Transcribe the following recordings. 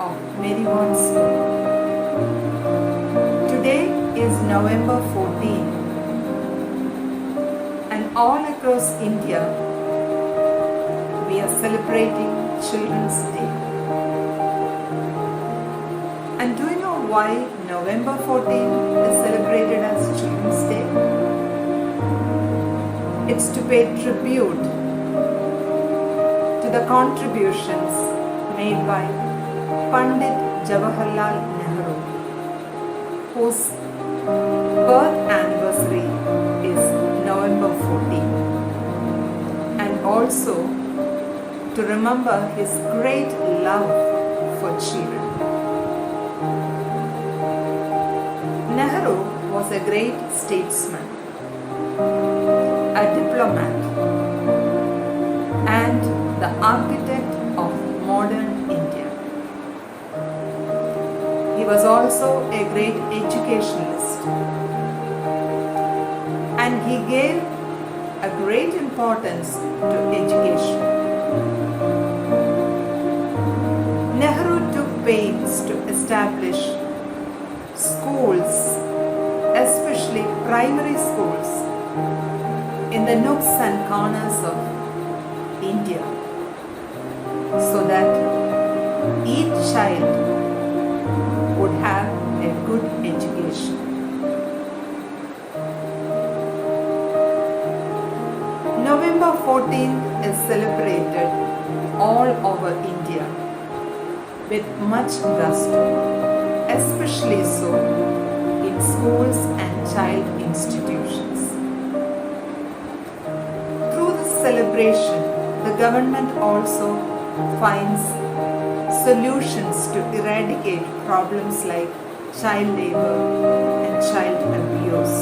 of Mary Ward School. Today is November 14, and all across India we are celebrating Children's Day. And do you know why November 14 is celebrated as Children's Day? It's to pay tribute to the contributions made by Pandit Jawaharlal Nehru, whose birth anniversary is November 14, and also to remember his great love for children. Nehru was a great statesman, a diplomat, and the architect of modern India. He was also a great educationalist, and he gave a great importance to education. Nehru took pains to establish schools, especially primary schools, in the nooks and corners of India, so that each child would have a good education. November 14th is celebrated all over India with much gusto, especially so in schools and child institutions. Through this celebration, the government also finds solutions to eradicate problems like child labor and child abuse,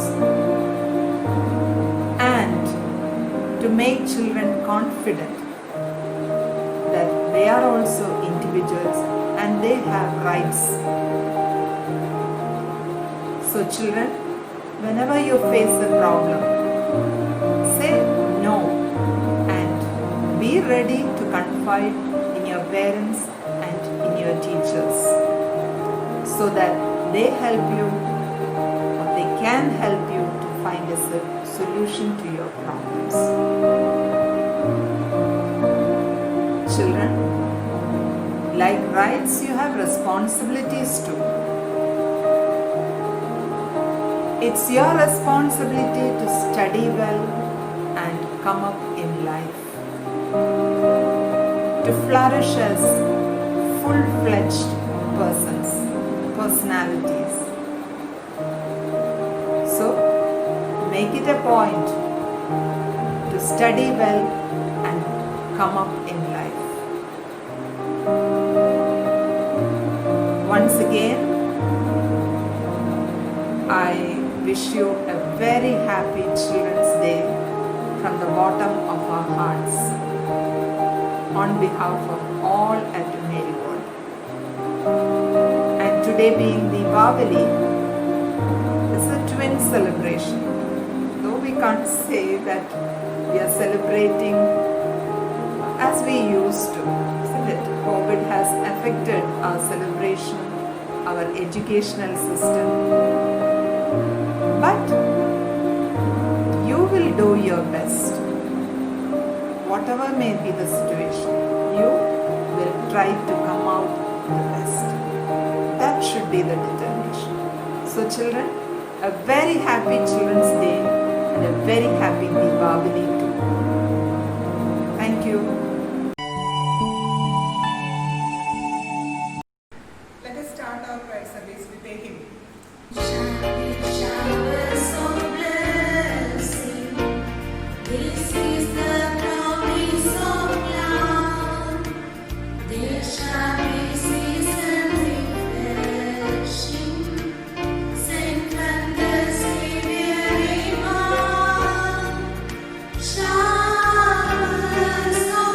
and to make children confident that they are also individuals and they have rights. So children, whenever you face a problem, say no and be ready to confide in your parents and in your teachers, so that they help you or they can help you to find a solution to your problems. Children, like rights, you have responsibilities too. It's your responsibility to study well and come up in life, to flourish as full-fledged personalities. So, make it a point to study well and come up in life. Once again, I wish you a very happy Children's Day from the bottom of our hearts, on behalf of all at Mary Ward. And today being Deepavali, it's a twin celebration. Though we can't say that we are celebrating as we used to, isn't it? COVID has affected our celebration, our educational system. But you will do your best. Whatever may be the situation, you will try to come out the best. That should be the determination. So children, a very happy Children's Day and a very happy Deepavali too. Thank you. Let us start our prayer service with a hymn. Showers of blessing, this is the promise of love. There shall be seasons refreshing, sent from the Savior above. Showers of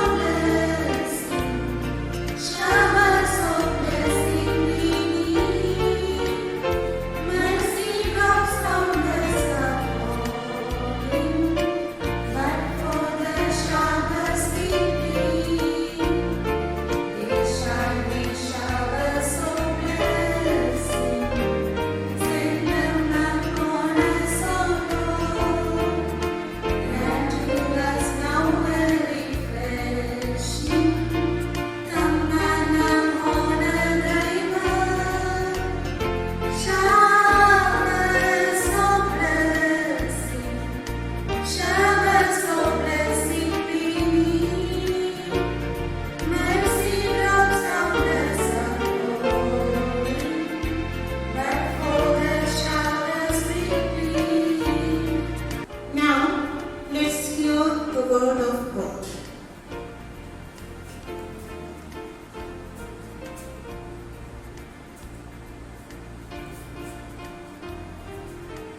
blessing we need. Mercy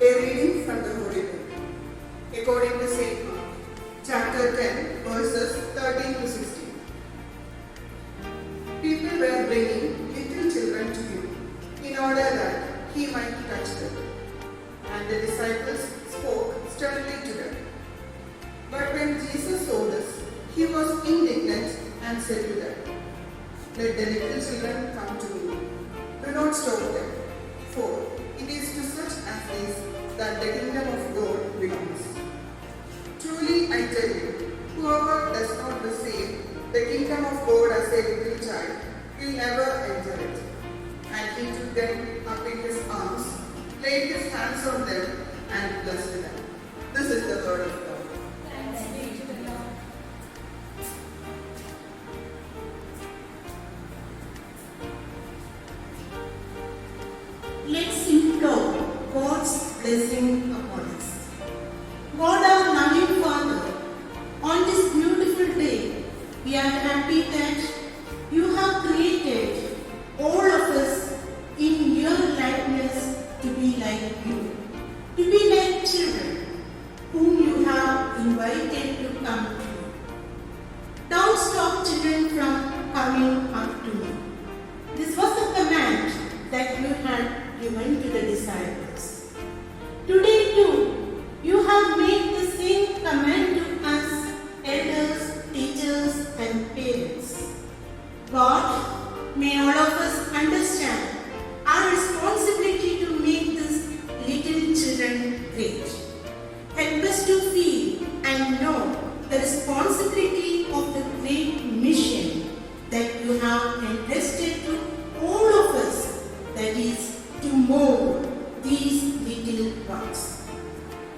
A reading from the Holy Book, according to St. Mark, chapter 10, verses 13 to 16. People were bringing little children to him, in order that he might touch them. And the disciples spoke sternly to them. But when Jesus saw this, he was indignant and said to them, "Let the little children come to me. Do not stop them, for it is to such as these that the kingdom of God belongs. Truly I tell you, whoever does not receive the kingdom of God as a little child will never enter it." And he took them up in his arms, laid his hands on them, and blessed them. This is the word of God. Thanks be to the Lord. Let's implore God's blessing upon us. God, our loving Father, on this beautiful day, we are happy that you have created all of us in your likeness to be like you, to be like children whom you have invited to come to you. Don't stop children from coming up to me. This was a command that you had given to the disciples. Today too, you have made the same command to us, elders, teachers, and parents. God, may all of us understand our responsibility to make these little children great. Help us to feel and know the responsibility of the great mission that you have entrusted to all of us, that is, to mold these little ones.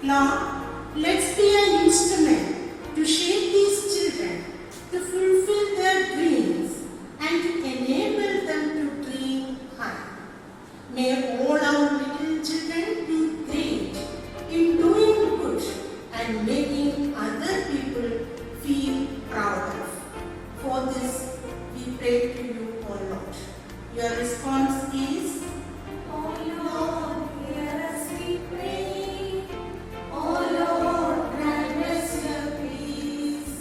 Lord, let's be an instrument to shape these children, to fulfill their dreams, and to enable them to dream high. May all our little children be great in doing good and making other people feel proud of. For this, we pray to you, O Lord. Your response is, Oh Lord, hear us we pray. Oh Lord, grant us your peace.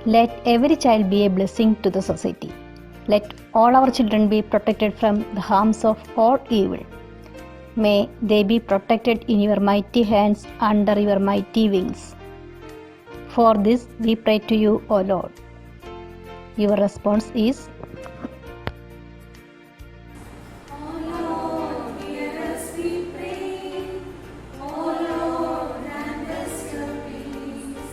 Let every child be a blessing to the society. Let all our children be protected from the harms of all evil. May they be protected in your mighty hands under your mighty wings. For this we pray to you, O Lord. Your response is, Oh Lord, hear us we pray. Oh Lord, grant us your peace.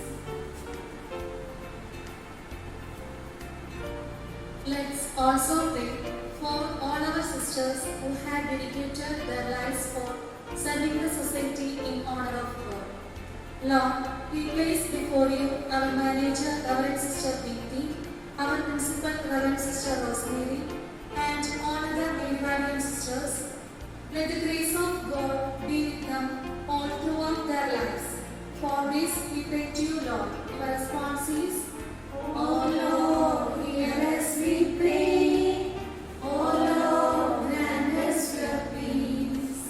Let's also pray for all our sisters who have dedicated their lives for serving the society in honor of God. Lord, we place before you our manager, Reverend Sister Deepthi, our principal, Reverend Sister Rosemary, and all other Guardian sisters. Let the grace of God be with them all throughout their lives. For this we pray to you, Lord. Your response is, Oh Lord, hear us we pray. Oh Lord, grant us your peace.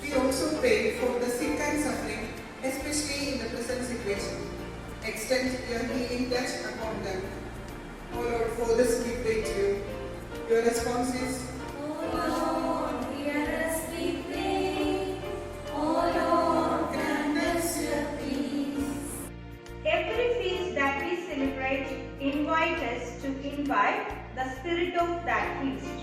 We also pray for the sick and suffering, especially in the present situation. Extend your healing touch upon them. O Lord, for this we pray to you. Your response is, Oh Lord, hear us we pray. Oh Lord, grant us your peace. Every feast that we celebrate invite us to invite the spirit of that feast.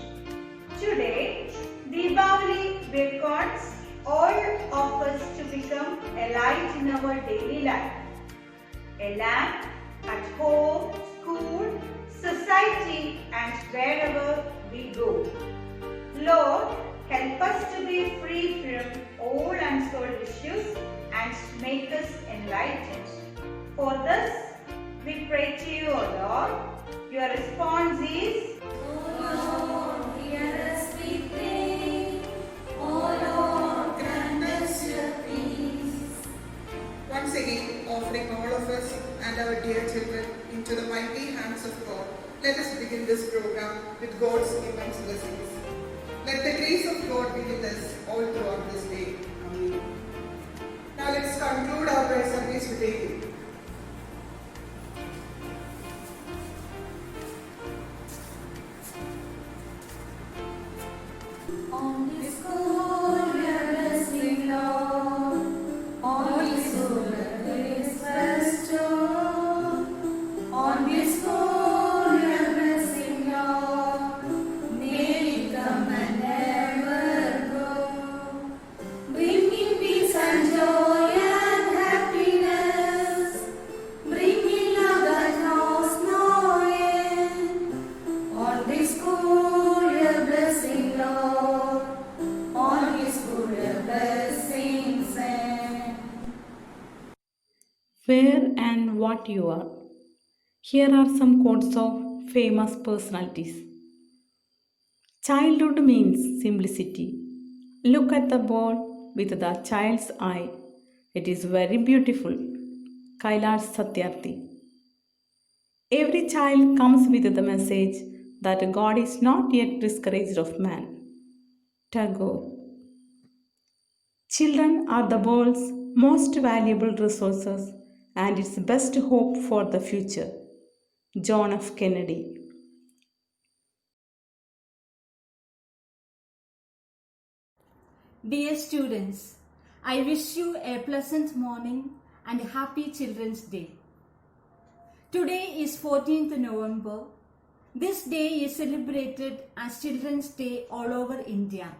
Today, Deepavali beckons all of us to become a light in our daily life. A lamp at home, school, society, and wherever we go. Lord, help us to be free from all unsolved issues and make us enlightened. For this, we pray to you, O Lord. Your response is, Oh Lord, hear us we pray. Oh Lord, grant us your peace. once again offering all of us and our dear children into the mighty hands of God, let us begin this program with God's immense blessings. Let the grace of God be with us all throughout this day. Amen. Now let's conclude our prayer service with a hymn. On this glorious blessing, Lord, on this glorious festival, on this glorious blessing, Lord, may it come and never go, bringing peace and joy and happiness, bringing love that knows no end. On this glorious blessing, Lord, on His glorious blessings send. Where and what you are. Here are some quotes of famous personalities. Childhood means simplicity. Look at the ball with the child's eye. It is very beautiful. Kailash Satyarthi. Every child comes with the message that God is not yet discouraged of man. Tagore. Children are the world's most valuable resources and its best hope for the future. John F. Kennedy. Dear students, I wish you a pleasant morning and happy Children's Day. Today is 14th November. This day is celebrated as Children's Day all over India.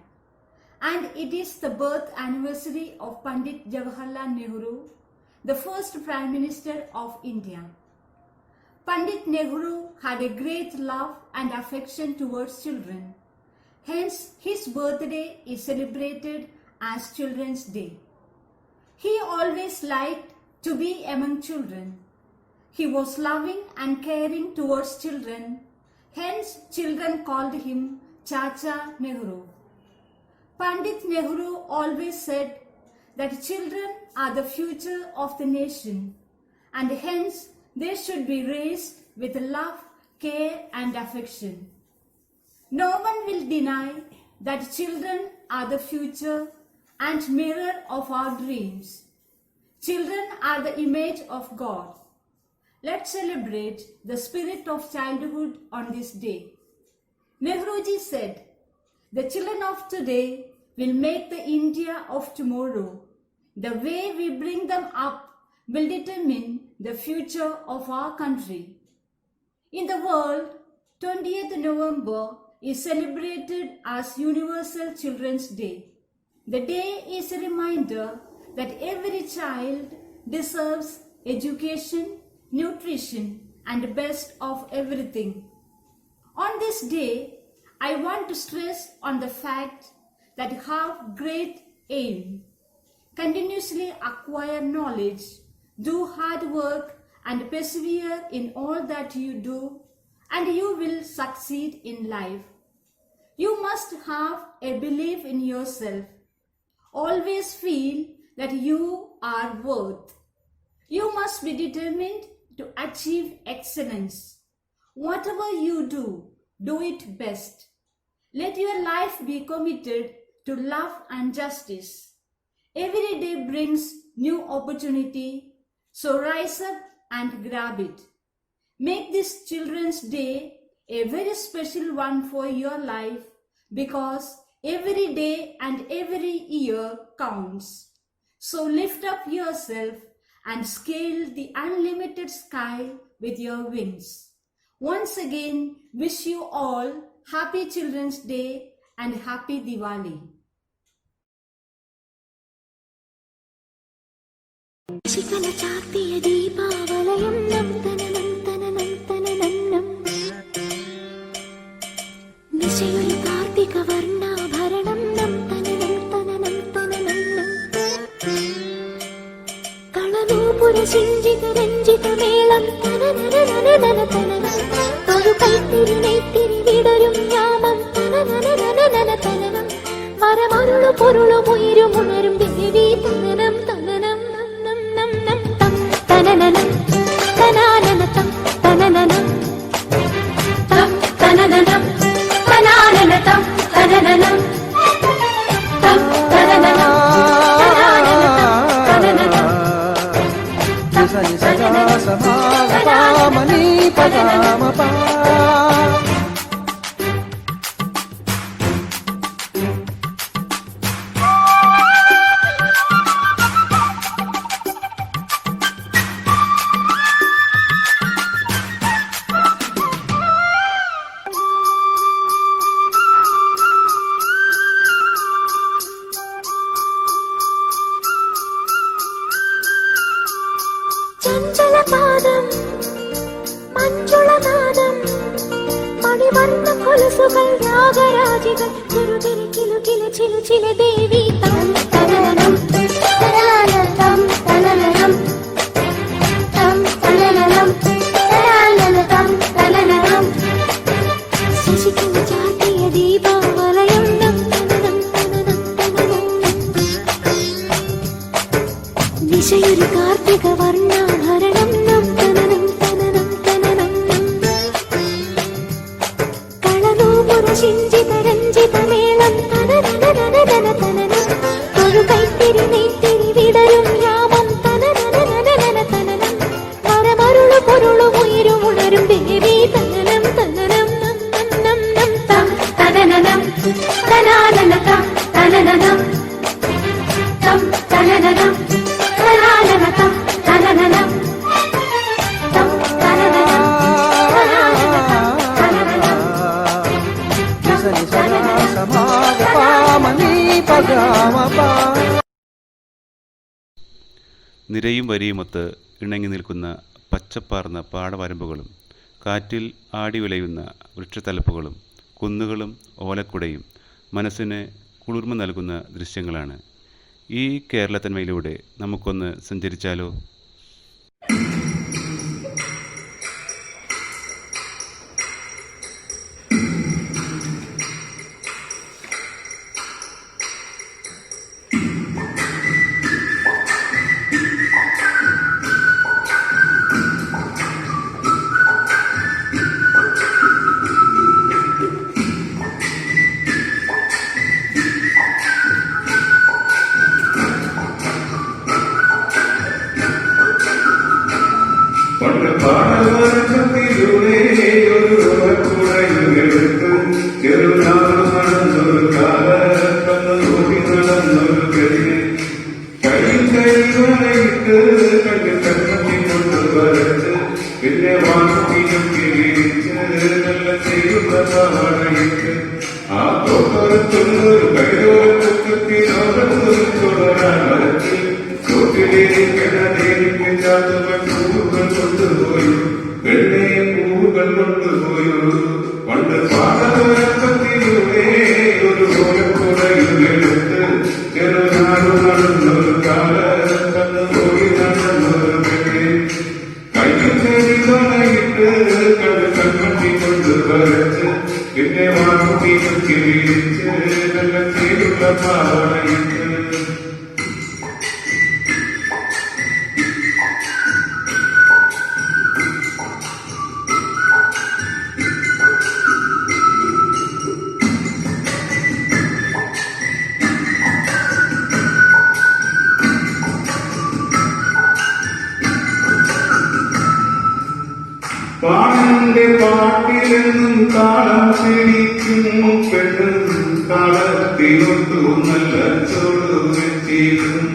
And it is the birth anniversary of Pandit Jawaharlal Nehru, the first Prime Minister of India. Pandit Nehru had a great love and affection towards children. Hence, his birthday is celebrated as Children's Day. He always liked to be among children. He was loving and caring towards children. Hence, children called him Chacha Nehru. Pandit Nehru always said that children are the future of the nation, and hence they should be raised with love, care and affection. No one will deny that children are the future and mirror of our dreams. Children are the image of God. Let's celebrate the spirit of childhood on this day. Nehruji said, "The children of today will make the India of tomorrow. The way we bring them up will determine the future of our country." In the world, 20th November is celebrated as Universal Children's Day. The day is a reminder that every child deserves education, nutrition, and best of everything. On this day, I want to stress on the fact that have great aim, continuously acquire knowledge, do hard work and persevere in all that you do, and you will succeed in life. You must have a belief in yourself. Always feel that you are worth. You must be determined to achieve excellence. Whatever you do, do it best. Let your life be committed to love and justice. Every day brings new opportunity, so rise up and grab it. Make this Children's Day a very special one for your life, because every day and every year counts. So lift up yourself and scale the unlimited sky with your wings. Once again, wish you all Happy Children's Day and Happy Diwali. శిఖల చార్తియ దీపావలయం నంతనం తననం నిశయుని Karthika వర్ణాభరణం నంతనం కళనూపుర సింజిత రంజిత మేళం తనన ഒരു കൈത്തിരി നെയ്ത്തിരി വിടരും യാമം തനനം മരമരുളു പൊരുളും ഉയരും ഉണരും ദേവി തനനം തനനം തനനം പാദം മഞ്ജുളനാദം മണിവർണ്ണ കൊലുസുകൾ രാഗരാജികൾ ചെറുതിരി കിലുകില ചില ദേവി തം തനനം തനനം തനനം തം തനനം തനനം തനനം ശശിക്കുന്ന ചാട്ടിയ ദീപാവലയം നം തനനം തനനം തനനം നിശയൊരു കാർത്തിക വർണ്ണാഭരണം നം തനനം തനനം തനനം കളനൂപുര ശിഞ്ചിത രഞ്ജിത മേളം തനനനനനനന തനനം ഒരു കൈത്തിരി നെയ്ത്തിരി വിടരും യാമം തനനനനനന തനനം മരമരുളു പൊരുളു ഉയരും ഉണരും ദേവി തനനം തനനം നം നം നം തം തനനനം തനാനന തം തനനനം തം തനനനം തനാനന തം തനനനം തം തനനനം തനാനന തം തനനനം നിരയും വരിയുമൊത്ത് ഇണങ്ങി നിൽക്കുന്ന പച്ചപ്പാർന്ന പാടവരമ്പുകളും കാറ്റിൽ ആടി വിളയുന്ന വൃക്ഷത്തലപ്പുകളും കുന്നുകളും ഓലക്കുടയും മനസ്സിന് കുളിർമ നൽകുന്ന ദൃശ്യങ്ങളാണ്. ഈ കേരളത്തന്മയിലൂടെ നമുക്കൊന്ന് സഞ്ചരിച്ചാലോ? പിന്നെ വാക്കിയും കിഴിച്ച് നല്ല ചെയ്യുന്ന പാടയിട്ട് ആ തോട്ടൊരു കൈയോരത്തിനോടൊരു തുടരാൻ വരച്ച് തോട്ടിലേക്ക് ചാത്തുവൻ പൂവുകൾ കൊണ്ടുപോയി വെള്ളയും പൂവുകൾ കൊണ്ടുപോയി പണ്ട് പാടവരപ്പത്തിലൂടെ ഒരു ഓലക്കുടയിലെടുത്ത് ചെറുനാടു നടന്നൊരു കാലം കന്നു പോയി നടന്നൊരു പെണ്ണെ കയ്യിൽ ചെറിയിട്ട് കണ്ട് കൺമട്ടി കൊണ്ട് വരച്ച് പിന്നെ വാക്കുട്ടി കിഴിച്ച് നല്ല ചേരുള്ള പാടയിട്ട് പാണന്റെ പാട്ടിലെന്നും താളം പിടിക്കും പെണ്ണും താളത്തിനൊത്തു നല്ല ചോട് വെച്ചിരും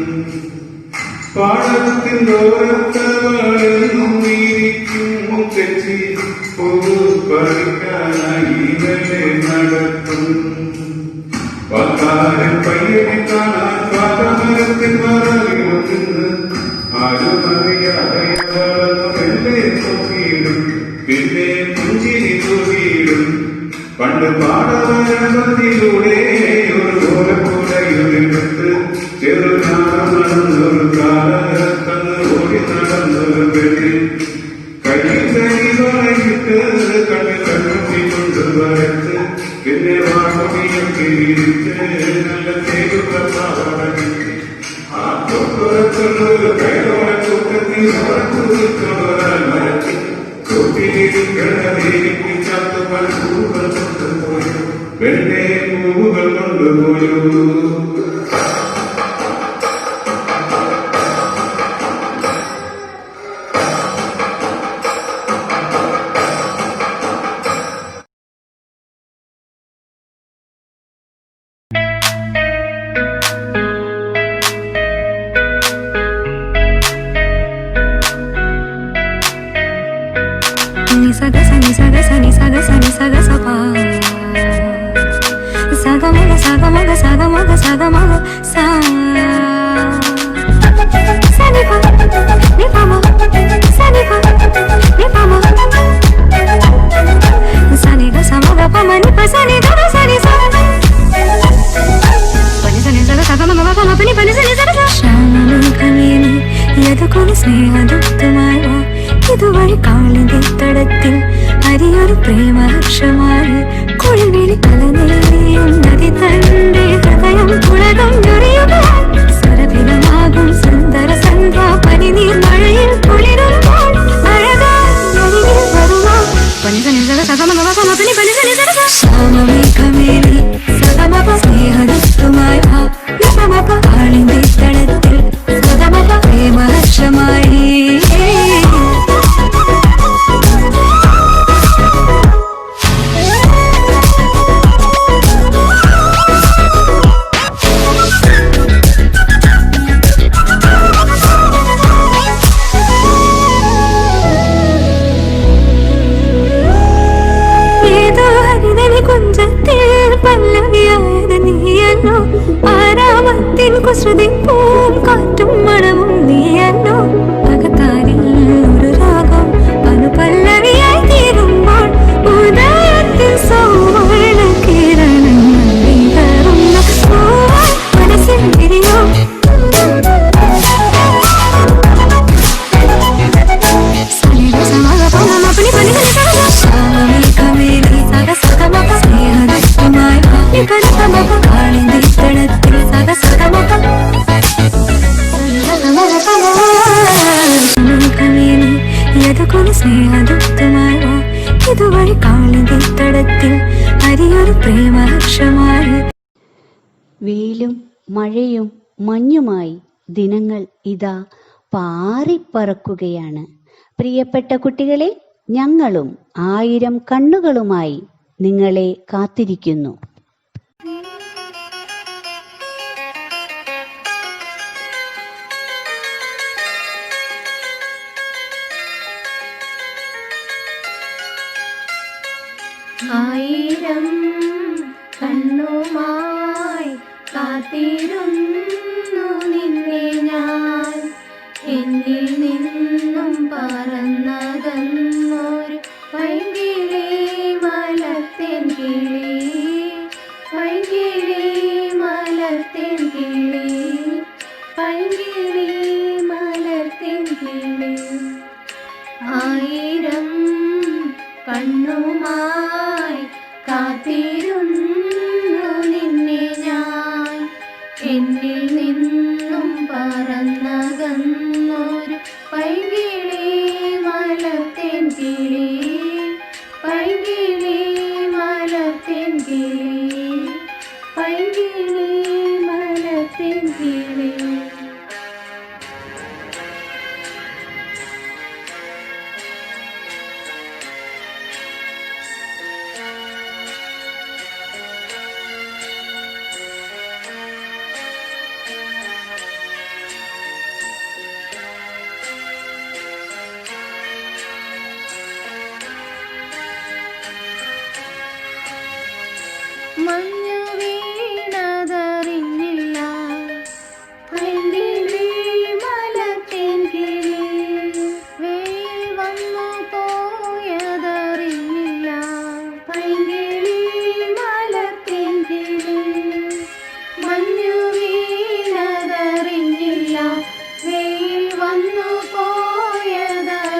പാടത്തിൻ ഓരത്തവളെന്നും ഇരിക്കും തെച്ചി പൂവ് പറിക്കാനായി വെല്ലെ നടത്തും പത്താരൻ പയ്യനെ കാണാൻ പാതമരത്തിൻ മറവിലൊന്ന് ആരുമറിയാതെ വളർന്നു വെല്ലെ നോക്കിയിടും പിന്നെ പുഞ്ചിരി തൂകിയിടും പണ്ട് പാടവരമ്പത്തിലൂടെ ഒരു ഓലക്കുടയിലെടുത്ത് ചെറുനാടം നടന്നൊരു കാലത്തന്ന് ഓടി നടന്നൊരു പെണ്ണി കയ്യിൽ കൈവളയിട്ട് കണ്ണിൽ കണ്ണുത്തി കൊണ്ട് വരച്ച് പിന്നെ വാക്കുമിയൊക്കെ വിരിച്ച് നല്ല തേടുള്ള പാടകിട്ട് ആ തൊട്ടുറച്ചുള്ളൊരു കൈയോടെ കൂട്ടത്തിൽ തുടരാൻ വരച്ച് ചാത്തുവൻ പൂവുകൾ കൊണ്ടുപോയി വെള്ളേ പൂവുകൾ കൊണ്ടുപോയോ Saga sani saga sani saga sani saga sapa saga maga saga maga saga maga saga maga sa sani pa ni pa ma sani എതുകൊരു സ്നേഹദൂതുമായി വാ ഇതുവഴി കാളിന്റെ തടത്തിൽ അരിയൊരു പ്രേമഹർഷമായി കുളിവിളി കലനിലയും നദി തന്റെ ഹൃദയം പുളകം ഞൊറിയുമ്പോൾ സ്വരഭിലമാകും സുന്ദര സന്ധ്യ പനിനീർ മഴയിൽ കുളിരുമ്പോൾ അഴകാരിൽ വരുമോ സാമമേഘമേലി സഗമപ സ്നേഹദൂതുമായി വാ നിപമപ കാളിന്റെ തടത്തിൽ സഗമപ പ്രേമഹർഷമായി കുസൃതി പൂം കാറ്റും മണവും നീയല്ലോ അകത്താരിൽ ഒരു രാഗം അനുപല്ലവിയായി തീരുമ്പോൾ ഉദയത്തിൽ സൗവർണ കിരണങ്ങൾ വിതറുന്ന മനസ്സിൽ തിരിയോ സ്നേഹദൂതുമായി വാ ഇതുവഴി കാളിന്റെ തടത്തിൽ അരിയൊരു പ്രേമഹർഷമായി. വെയിലും മഴയും മഞ്ഞുമായി ദിനങ്ങൾ ഇതാ പാറിപ്പറക്കുകയാണ്. പ്രിയപ്പെട്ട കുട്ടികളെ, ഞങ്ങളും 1000 കണ്ണുകളുമായി നിങ്ങളെ കാത്തിരിക്കുന്നു. ആയിരം കണ്ണുമായി കാത്തിരുന്നു നിന്നെ ഞാൻ എന്നിൽ നിന്നും പറന്നകന്നൊരു പൈങ്കിളി മലർത്തേൻ കിളി പൈങ്കിളി മലർത്തേൻ കിളി പൈങ്കിളി മലർത്തേൻ കിളി ആയിരം കണ്ണുമായി കാത്തിരുന്നു നിന്നെ ഞാൻ എന്നിൽ നിന്നും പറന്നകന്നൊരു പൈങ്കിളി മലർത്തേൻ കിളി പൈങ്കിളി മലർത്തേൻ കിളി പൈങ്കിളി മലർത്തേൻ കിളി. മഞ്ഞു വീണതറിഞ്ഞില്ല പൈങ്കിളി മലർത്തേൻ കിളി വെയിൽ വന്നു പോയതറിഞ്ഞില്ല പൈങ്കിളി മലർത്തേൻ കിളി മഞ്ഞു വീണതറിഞ്ഞില്ല വെയിൽ വന്നു പോയതറിഞ്ഞില്ല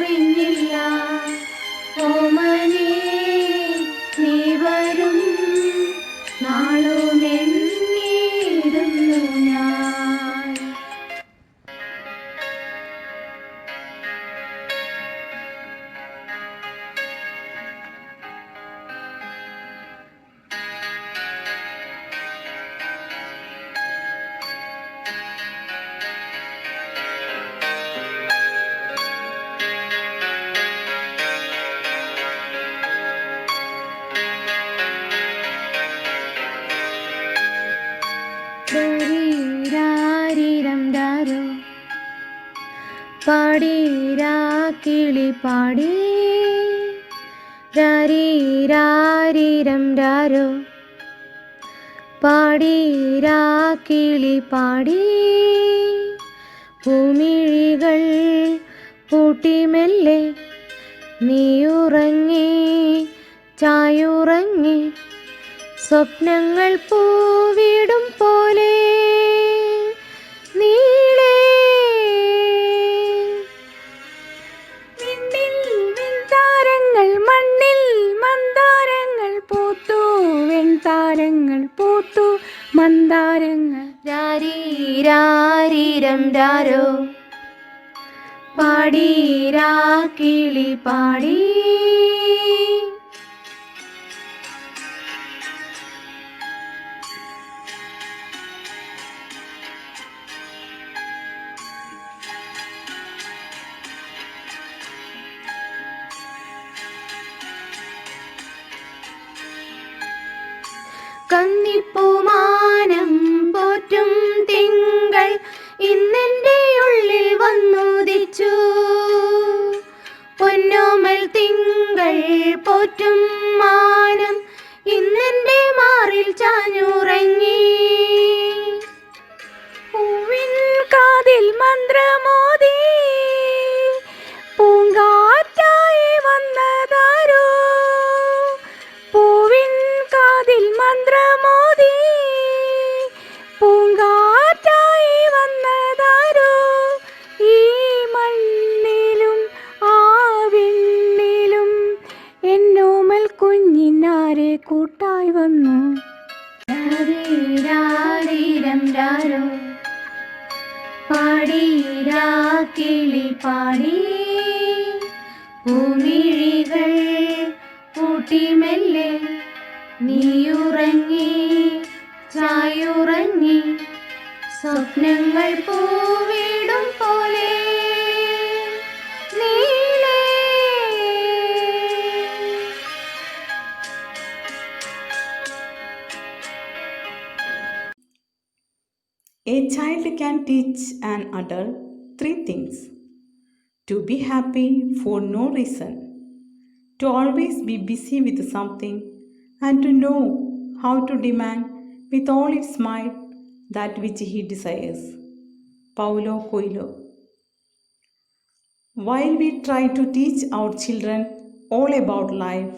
ഓമനേ നീ വരും നാളുമെന്നിരുന്നു ഞാൻ. രാരിരം രാരോ പാടീരാ കിളി പാടി രാരിരാരിരം രാരോ പാടീരാ കിളി പാടി ഭൂമിഴികൾ പൂട്ടിമെല്ലെ നീയുറങ്ങി ചായുറങ്ങി സ്വപ്നങ്ങൾ പൂവിടും പോലെ നീളേ രാരോ പാടീരാ കിളി പാടി. കന്നിപ്പൂമാനം പോറ്റും തിങ്കൾ ഇന്നെൻ്റെ ഉള്ളിൽ വന്നുദിച്ചു. പൊന്നോമൽ തിങ്കൾ പോറ്റും മാനം ഇന്നെൻ്റെ മാറിൽ ചാഞ്ഞുറങ്ങി. പൂവിൻ കാതിൽ മന്ത്രമോദി പൂങ്കാറ്റായി വന്നതാരോ. പൂവിൻ കാതിൽ മന്ത്രമോദി പൂങ്കാറ്റായി വന്നതാരോ. ഈ മണ്ണിലും ആ വിണ്ണിലും എന്നോമൽ കുഞ്ഞിനാരെ കൂട്ടായി വന്നു. രാരീരം രാരോ പാടീരാ കിളി പാടി. പൂമിഴികൾ കൂട്ടിമെല്ലെ നീയുറങ്ങി ചായുറങ്ങി. സ്വപ്നങ്ങൾ പൂവിടും പോലെ നീലേ. A child can teach an adult 3 things: to be happy for no reason, to always be busy with something, and to know how to demand with all its might that which he desires. Paulo Coelho. While we try to teach our children all about life,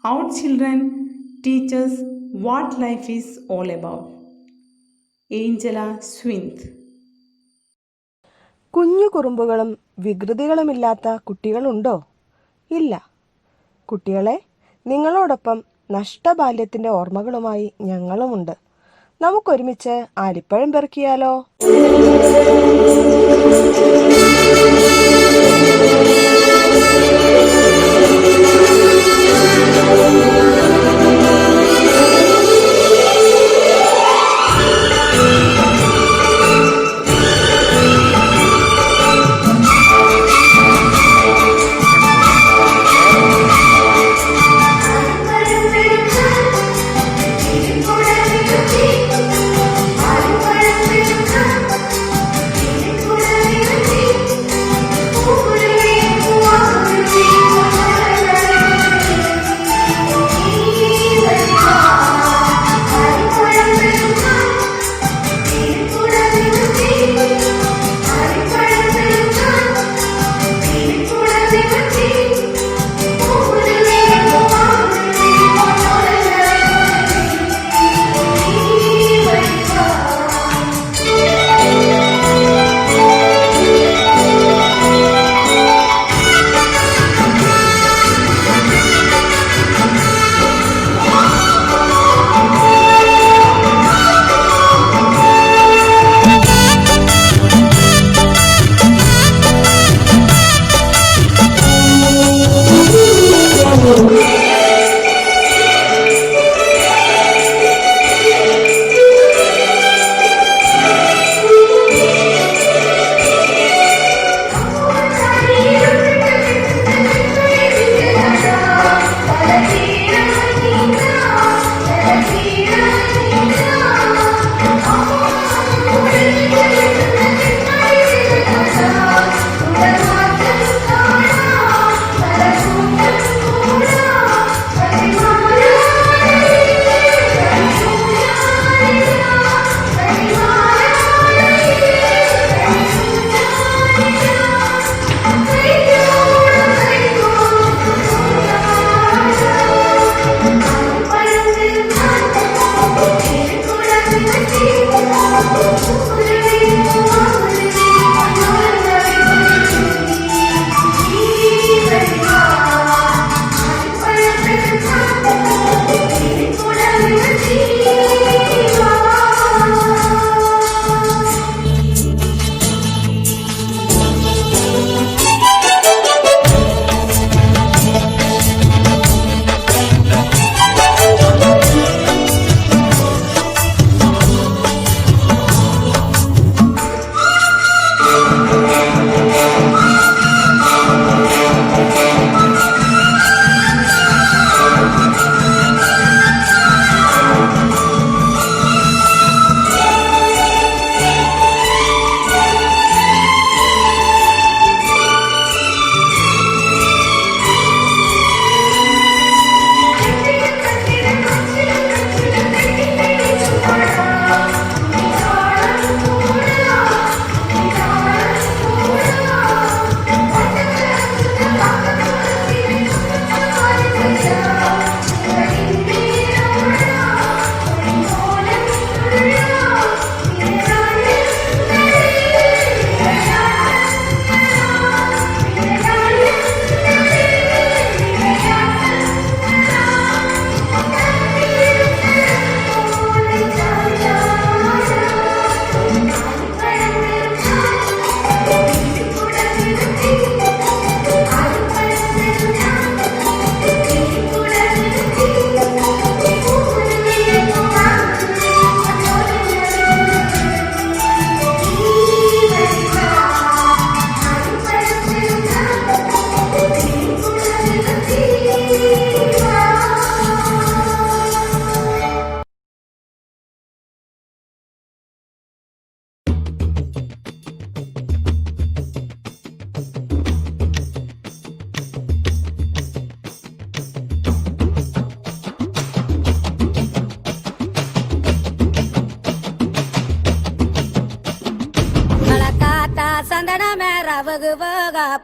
our children teach us what life is all about. Angela Swinth. കുഞ്ഞു കുറുമ്പുകളും വികൃതികളുമില്ലാത്ത കുട്ടികളുണ്ടോ? ഇല്ല. കുട്ടികളെ, നിങ്ങളോടൊപ്പം നഷ്ടബാല്യത്തിന്റെ ഓർമ്മകളുമായി ഞങ്ങളുമുണ്ട്. നമുക്കൊരുമിച്ച് ആലിപ്പഴം പെറുക്കിയാലോ? Thank you.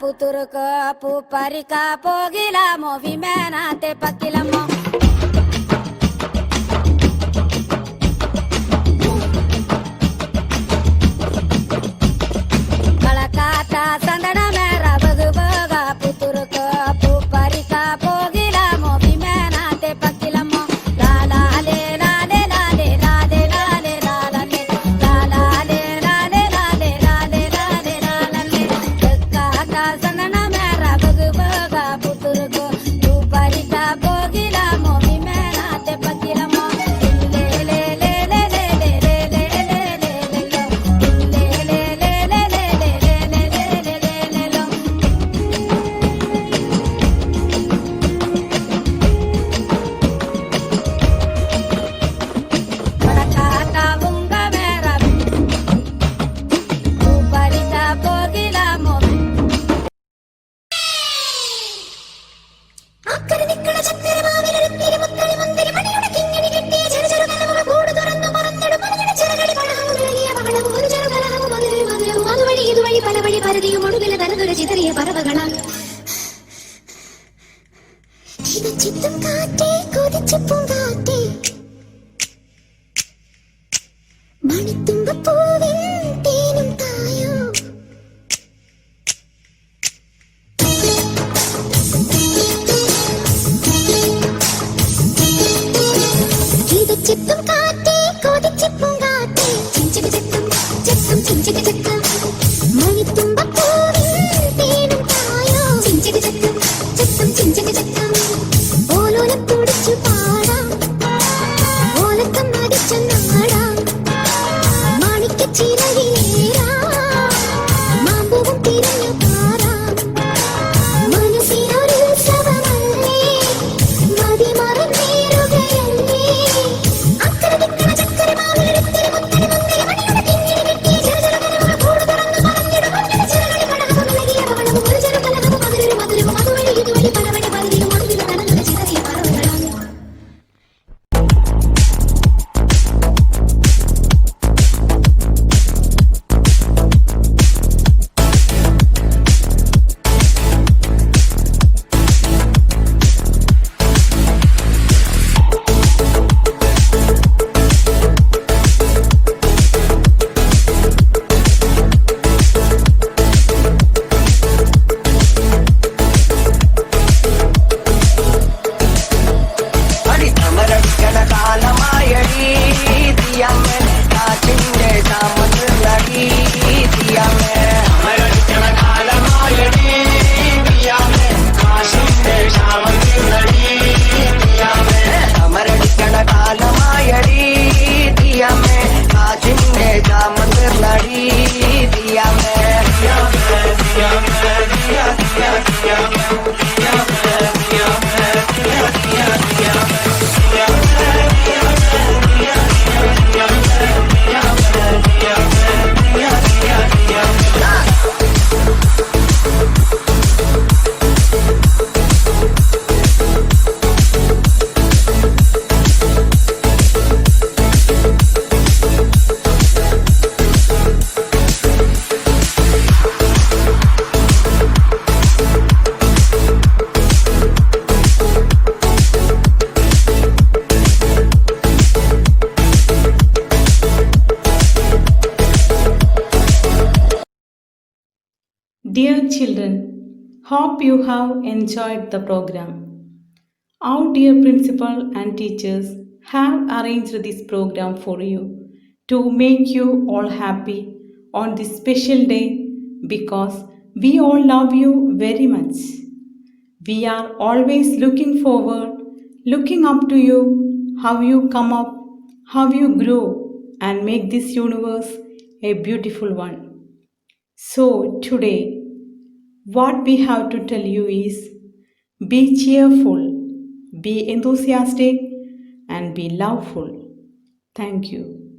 పుతురుకో పు పరిక పోగిలమో విమేనాతే పక్కిలమో కళకాత సందన మేర బగుబగా పుతురుకో పు పరిక పోగిలమో విమేనాతే పక్కిలమో లాలాలే లాలే లాలే లాలే లాలే లాలే లాలాలే లాలే లాలే లాలే లాలే లాలే కాక సందన మేర బగుబగా పుతురుకో పు పరిక పోగిలమో విమేనాతే పక్కిలమో లే లే లే లే లే లే లే లే లే ചിത്തും കാറ്റേ കൊതിച്ചു പൂങ്കാറ്റേ മണിത്തുമ്പപ്പൂവിൻ തേനും തായോ ചിത്തും കാറ്റേ കൊതിച്ചു പൂങ്കാറ്റേ ചിഞ്ചക ചക്കം ചക്കം ചിഞ്ചക ചക്കം മണിത്തുമ്പപ്പൂവിൻ തേനും തായോ ചിഞ്ചക ചക്കം ചക്കം ചിഞ്ചക ചക്കം ഓലോലം തുടിച്ചു പാടാം Dear children, hope you have enjoyed the program. Our dear principal and teachers have arranged this program for you to make you all happy on this special day because we all love you very much. We are always looking forward, looking up to you, how you come up, how you grow and make this universe a beautiful one. So today, what we have to tell you is be cheerful, be enthusiastic, and be loveful. Thank you.